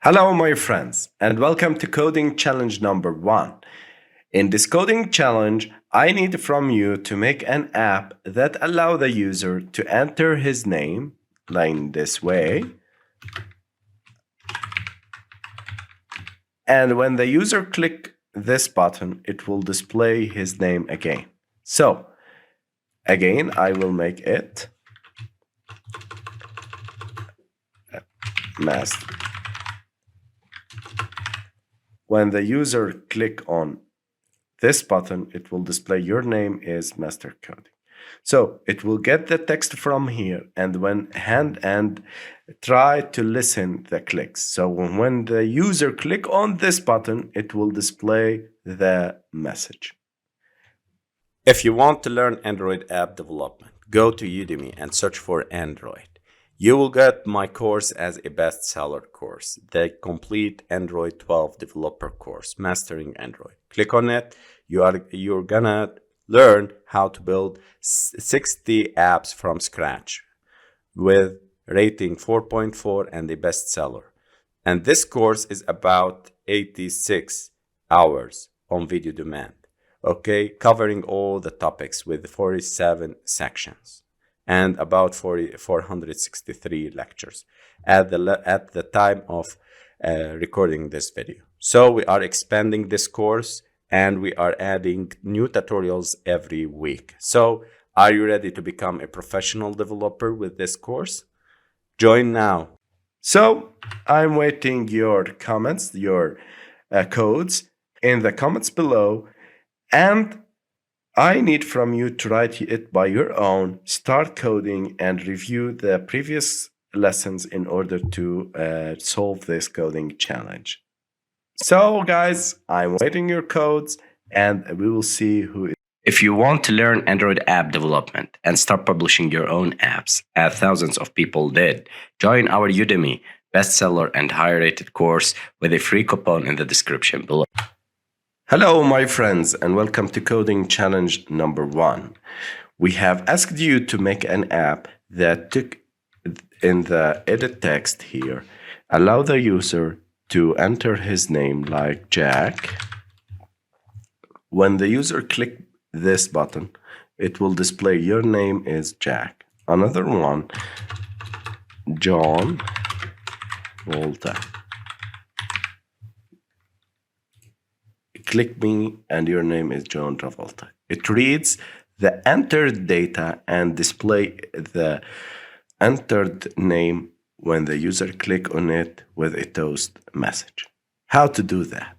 Hello, my friends, and welcome to coding challenge number 1. In this coding challenge, I need from you to make an app that allow the user to enter his name like this way. And when the user click this button, it will display his name again. So, again, I will make it master. When the user click on this button, it will display your name is master coding. So it will get the text from here and try to listen the clicks. So when the user click on this button, it will display the message. If you want to learn Android app development, go to Udemy and search for Android. You will get my course as a bestseller course, the complete Android 12 developer course, Mastering Android. Click on it. You're gonna learn how to build 60 apps from scratch with rating 4.4 and a bestseller. And this course is about 86 hours on video demand, okay, covering all the topics with 47 sections. And about 463 lectures at the time of recording this video. So we are expanding this course and we are adding new tutorials every week. So are you ready to become a professional developer with this course? Join now. So I'm waiting your comments, your codes in the comments below, and I need from you to write it by your own, start coding, and review the previous lessons in order to solve this coding challenge. So guys, I'm waiting your codes and we will see who is. If you want to learn Android app development and start publishing your own apps, as thousands of people did, join our Udemy bestseller and high rated course with a free coupon in the description below. Hello, my friends, and welcome to coding challenge number 1. We have asked you to make an app that took in the edit text here, allow the user to enter his name like Jack. When the user click this button, it will display your name is Jack. Another one, John Volta. Click me and your name is John Travolta. It reads the entered data and display the entered name when the user click on it with a toast message. How to do that?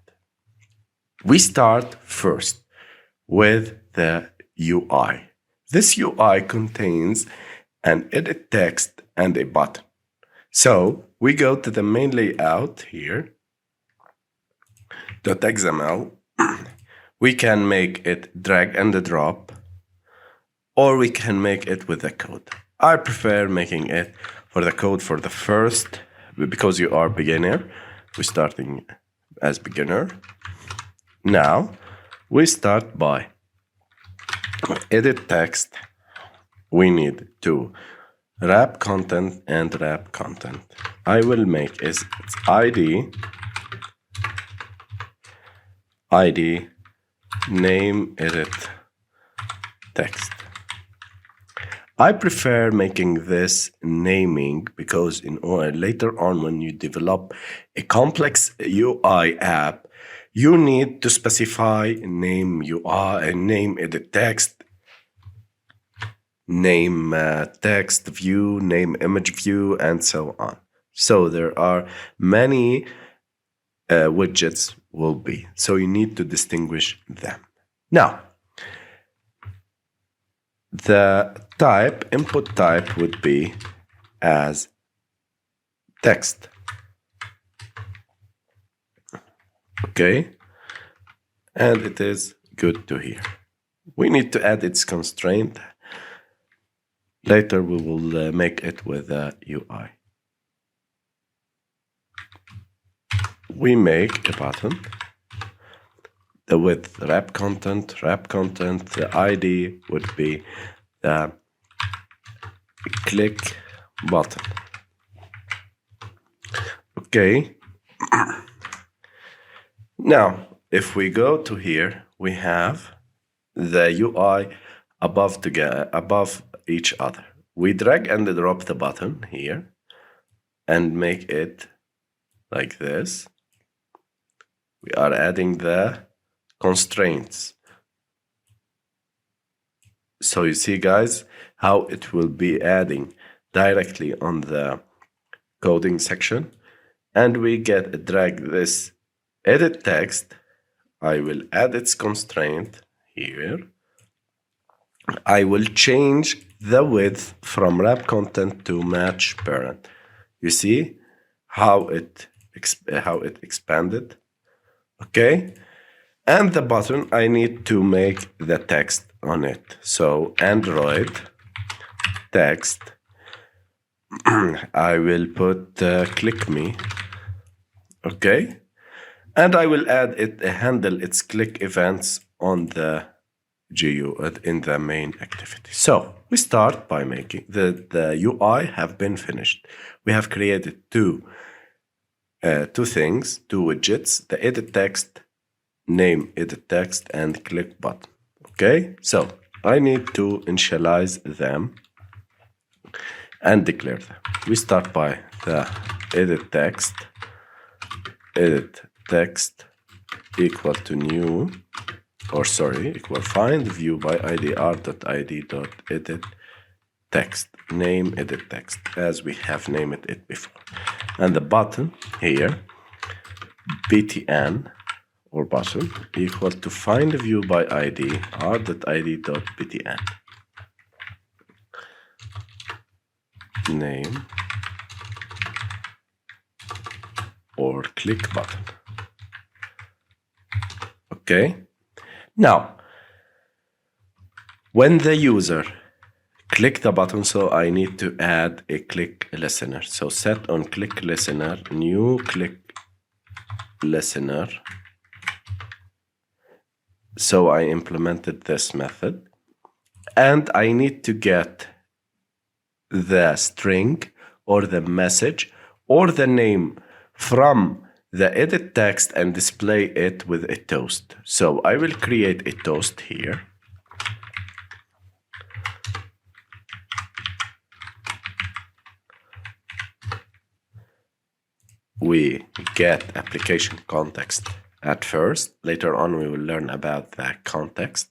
We start first with the UI. This UI contains an edit text and a button. So we go to the main layout here, .xml. We can make it drag and drop, or we can make it with the code. I prefer making it for the code for the first, because you are beginner. We're starting as beginner. Now, we start by edit text. We need to wrap content and wrap content. I will make its ID name edit text. I prefer making this naming because later on when you develop a complex UI app, you need to specify name UI and name edit text, name text view, name image view, and so on. So there are many widgets will be. So you need to distinguish them. Now, the input type would be as text. Okay, and it is good to hear. We need to add its constraint. Later we will make it with the UI. We make a button with wrap content. The ID would be the click button. Okay, Now, if we go to here, we have the UI above each other. We drag and drop the button here and make it like this. We are adding the constraints. So you see, guys, how it will be adding directly on the coding section. And we drag this edit text. I will add its constraint here. I will change the width from wrap content to match parent. You see how it expanded? Okay. And the button, I need to make the text on it. So Android text, I will put click me. Okay. And I will add it, handle its click events on the GU in the main activity. So we start by making the UI have been finished. We have created two things, two widgets, the edit text, name edit text, and click button. Okay, so I need to initialize them and declare them. We start by the edit text equal to new, equal find view by idr.id.edit text, name edit text, as we have named it before. And the button here, btn or button equal to find view by idr.id.btn, name or click button. Okay. Now, when the user click the button, so I need to add a click listener. So set on click listener, new click listener. So I implemented this method, and I need to get the string or the message or the name from the edit text and display it with a toast. So I will create a toast here. We get application context at first. Later on, we will learn about the context.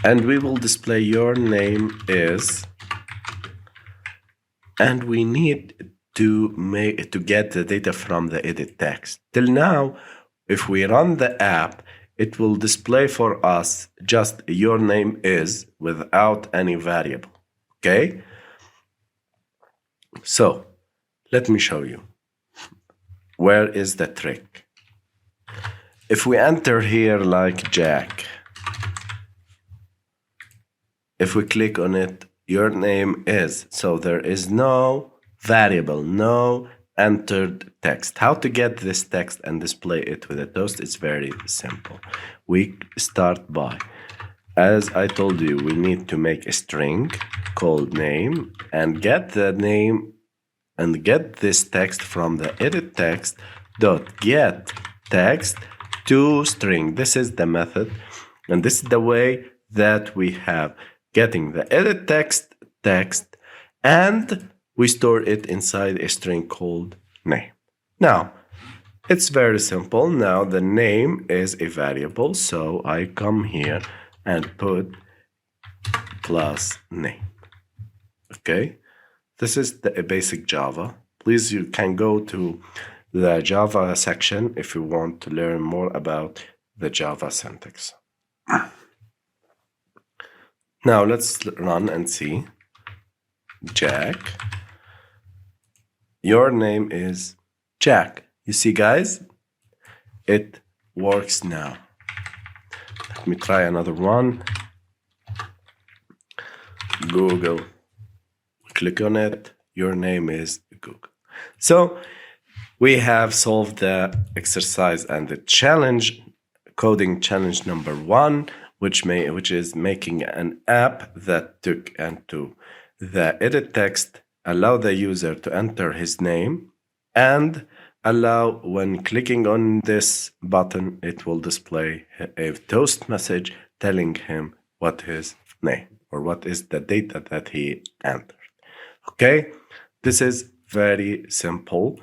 And we will display your name is, and we need to get the data from the edit text. Till now, if we run the app, it will display for us just your name is without any variable. Okay? So let me show you. Where is the trick? If we enter here like Jack, if we click on it, your name is, so there is no variable, no entered text. How to get this text and display it with a toast? It's very simple. We start by, as I told you, we need to make a string called name and get the name and get this text from the edit text dot get text to string. This is the method, and this is the way that we have getting the edit text and we store it inside a string called name. Now, it's very simple. Now the name is a variable, so I come here and put plus name. Okay, this is the basic Java. Please, you can go to the Java section if you want to learn more about the Java syntax. Now let's run and see. Jack. Your name is Jack. You see, guys, it works now. Let me try another one. Google. Click on it. Your name is Google. So we have solved the exercise and the challenge, coding challenge number 1, which is making an app that took into the edit text, allow the user to enter his name, and allow, when clicking on this button, it will display a toast message telling him what his name or what is the data that he entered. Okay, this is very simple.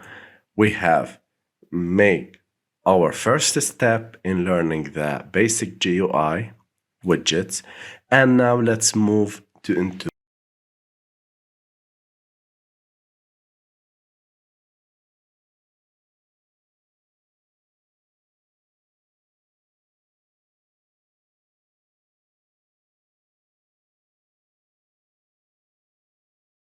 We have made our first step in learning the basic GUI widgets, and now let's move into